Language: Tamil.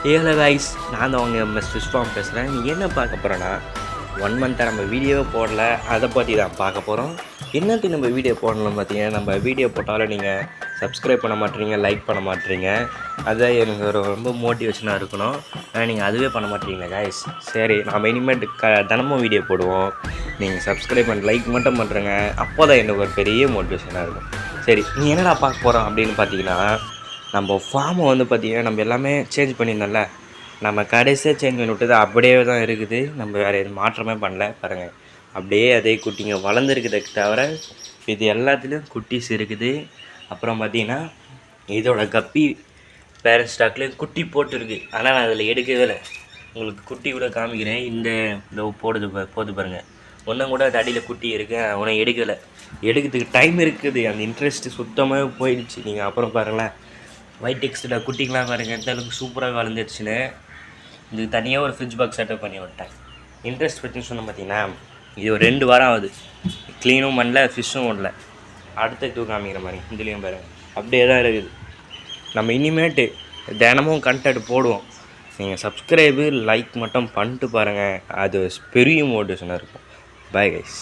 ஏல கைஸ், நான் தான் அவங்க எம்எஸ் ஃபிஷ் ஃபார்ம் பேசுகிறேன். நீ என்ன பார்க்க போகிறேன்னா, 1 மந்த்தாக நம்ம வீடியோவே போடல, அதை பற்றி தான் பார்க்க போகிறோம். என்னத்துக்கு நம்ம வீடியோ போடணும் பார்த்தீங்கன்னா, நம்ம வீடியோ போட்டாலும் நீங்கள் சப்ஸ்கிரைப் பண்ண மாட்டேறீங்க, லைக் பண்ண மாட்டேறீங்க. அதுதான் எனக்கு ரொம்ப மோட்டிவேஷனாக இருக்கணும். நீங்கள் அதுவே பண்ண மாட்டேறீங்களா கைஸ்? சரி, நாம் இனிமேட்டு தினமும் வீடியோ போடுவோம். நீங்கள் சப்ஸ்கிரைப் பண்ண லைக் மட்டும் பண்ணுறேங்க, அப்போ தான் எனக்கு ஒரு பெரிய மோட்டிவேஷனாக இருக்கும். சரி, நீ என்னடா பார்க்க போகிறோம் அப்படின்னு பார்த்தீங்கன்னா, நம்ம ஃபார்மை வந்து பார்த்திங்கன்னா நம்ம எல்லாமே சேஞ்ச் பண்ணியிருந்தோம்ல, நம்ம கடைசியாக சேஞ்ச் பண்ணி விட்டது அப்படியே தான் இருக்குது. நம்ம வேறு எதுவும் மாற்றமே பண்ணல. பாருங்கள், அப்படியே அதே குட்டிங்க வளர்ந்துருக்குதே தவிர இது எல்லாத்துலேயும் குட்டிஸ் இருக்குது. அப்புறம் பார்த்திங்கன்னா இதோட கப்பி பேரண்ட் ஸ்டாக்லேயும் குட்டி போட்டுருக்கு. ஆனால் நான் அதில் எடுக்கவே இல்லை. உங்களுக்கு குட்டி கூட காமிக்கிறேன். இந்த போது பாருங்கள், ஒன்றும் கூட அது அடியில் குட்டி இருக்குது. உன்னை எடுக்கலை, எடுக்கிறதுக்கு டைம் இருக்குது. அந்த இன்ட்ரெஸ்ட்டு சுத்தமாக போயிடுச்சு. நீங்கள் அப்புறம் பாருங்களேன், ஒயிட் டெக்ஸ்ட்டில் குட்டிங்களாம் பாருங்கள் எந்த அளவுக்கு சூப்பராக வளர்ந்துருச்சுன்னு. இதுக்கு தனியாக ஒரு ஃப்ரிட்ஜ் பாக்ஸ் செட்டப் பண்ணி விட்டேன். இன்ட்ரெஸ்ட் பற்றின்னு சொன்ன பார்த்தீங்கன்னா, இது ஒரு 2 வாரம் ஆகுது. க்ளீனும் பண்ணல, ஃபிஷ்ஷும் ஓடல. அடுத்த காமிக்கிற மாதிரி இதுலேயும் பாருங்கள், அப்படியே தான் இருக்குது. நம்ம இனிமேட்டு தினமும் கண்டென்ட் போடுவோம். நீங்கள் சப்ஸ்கிரைபு லைக் மட்டும் பண்ணிட்டு பாருங்கள், அது பெரிய மோட்டிவேஷனாக இருக்கும். Bye guys.